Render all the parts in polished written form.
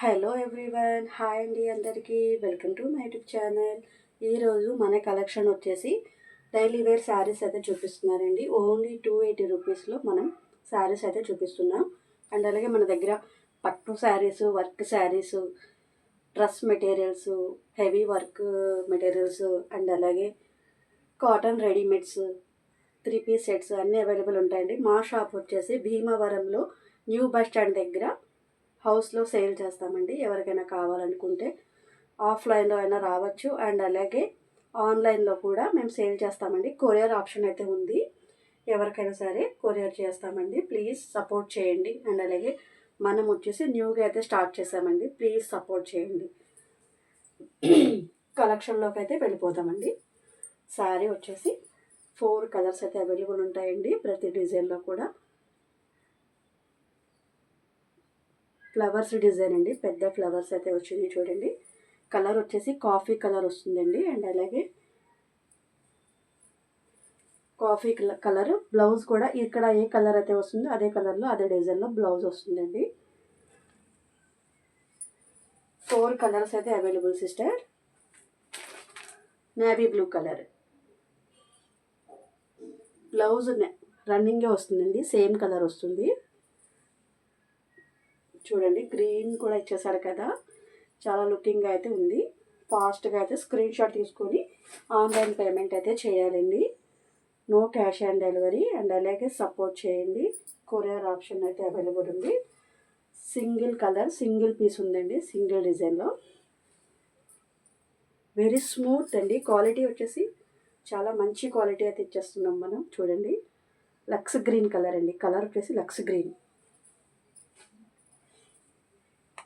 Hello everyone, hi అండి అందరికీ. Welcome to my YouTube channel. ఈరోజు మన కలెక్షన్ వచ్చేసి డైలీ వేర్ శారీస్ అయితే చూపిస్తున్నారండి. ఓన్లీ 280 రూపీస్లో మనం శారీస్ అయితే చూపిస్తున్నాం. అండ్ అలాగే మన దగ్గర పట్టు saris, work saris, dress materials, heavy work materials, and అలాగే కాటన్ రెడీమేడ్స్, 3 పీస్ సెట్స్ అన్నీ అవైలబుల్ ఉంటాయండి. మా షాప్ వచ్చేసి భీమవరంలో న్యూ బస్ స్టాండ్ దగ్గర హౌస్లో సేల్ చేస్తామండి. ఎవరికైనా కావాలనుకుంటే ఆఫ్లైన్లో అయినా రావచ్చు, అండ్ అలాగే ఆన్లైన్లో కూడా మేము సేల్ చేస్తామండి. కొరియర్ ఆప్షన్ అయితే ఉంది. ఎవరికైనా సరే కొరియర్ చేస్తామండి. ప్లీజ్ సపోర్ట్ చేయండి. అండ్ అలాగే మనం వచ్చేసి న్యూగా అయితే స్టార్ట్ చేసామండి. ప్లీజ్ సపోర్ట్ చేయండి. కలెక్షన్లోకి అయితే వెళ్ళిపోతామండి. శారీ వచ్చేసి 4 కలర్స్ అయితే అవైలబుల్ ఉంటాయండి. ప్రతి డిజైన్లో కూడా ఫ్లవర్స్ డిజైన్ అండి. పెద్ద ఫ్లవర్స్ అయితే వచ్చింది చూడండి. కలర్ వచ్చేసి కాఫీ కలర్ వస్తుందండి. అండ్ అలాగే కాఫీ కలర్ బ్లౌజ్ కూడా ఇక్కడ ఏ కలర్ అయితే వస్తుందో అదే కలర్లో అదే డిజైన్లో బ్లౌజ్ వస్తుందండి. 4 కలర్స్ అయితే available sister. Navy blue colour blouse రన్నింగే వస్తుందండి. సేమ్ కలర్ వస్తుంది చూడండి. గ్రీన్ కూడా ఇచ్చేసారు కదా, చాలా లుకింగ్గా అయితే ఉంది. ఫాస్ట్గా అయితే స్క్రీన్ షాట్ తీసుకొని ఆన్లైన్ పేమెంట్ అయితే చేయాలండి. No cash on delivery. And అలాగే సపోర్ట్ చేయండి. కొరియర్ ఆప్షన్ అయితే అవైలబుల్ ఉంది. సింగిల్ కలర్, సింగిల్ పీస్ ఉందండి. సింగిల్ డిజైన్లో వెరీ స్మూత్ అండి. క్వాలిటీ వచ్చేసి చాలా మంచి క్వాలిటీ అయితే ఇచ్చేస్తున్నాం మనం. చూడండి, లక్స్ గ్రీన్ కలర్ అండి. కలర్ వచ్చేసి లక్స్ గ్రీన్.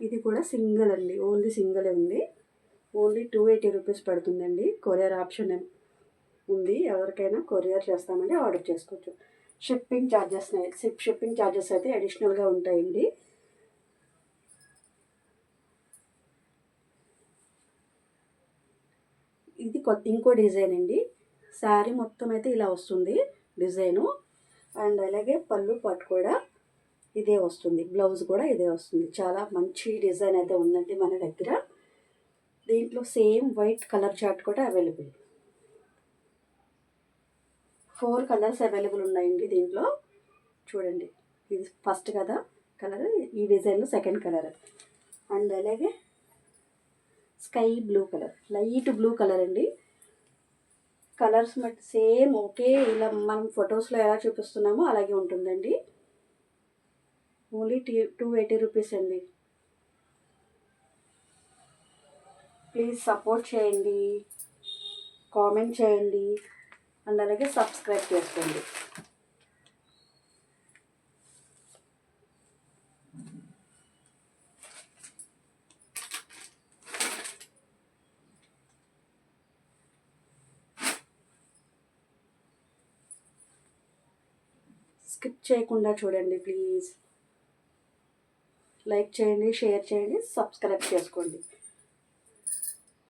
ఇది కూడా సింగిల్ అండి. ఓన్లీ సింగిల్ ఉంది. ఓన్లీ 280 రూపీస్ పడుతుందండి. కొరియర్ ఆప్షన్ ఉంది. ఎవరికైనా కొరియర్ చేస్తామండి, ఆర్డర్ చేసుకోవచ్చు. షిప్పింగ్ ఛార్జెస్ అయితే అడిషనల్గా ఉంటాయండి. ఇది ఇంకో డిజైన్ అండి. శారీ మొత్తం అయితే ఇలా వస్తుంది డిజైను. అండ్ అలాగే పళ్ళు పట్టు కూడా ఇదే వస్తుంది. బ్లౌజ్ కూడా ఇదే వస్తుంది. చాలా మంచి డిజైన్ అయితే ఉందండి మన దగ్గర. దీంట్లో సేమ్ వైట్ కలర్ చార్ట్ కూడా అవైలబుల్. 4 కలర్స్ అవైలబుల్ ఉన్నాయండి దీంట్లో. చూడండి, ఇది ఫస్ట్ కదా కలర్, ఈ డిజైన్లో సెకండ్ కలర్. అండ్ అలాగే sky blue colour, light blue colour అండి. కలర్స్ బట్ సేమ్ ఓకే, ఇలా మనం ఫొటోస్లో ఎలా చూపిస్తున్నామో అలాగే ఉంటుందండి. ఓన్లీ 280 రూపీస్ అండి. ప్లీజ్ సపోర్ట్ చేయండి, కామెంట్ చేయండి, అండ్ అలాగే సబ్స్క్రైబ్ చేసుకోండి. స్కిప్ చేయకుండా చూడండి ప్లీజ్. లైక్ చేయండి, షేర్ చేయండి, సబ్స్క్రైబ్ చేసుకోండి.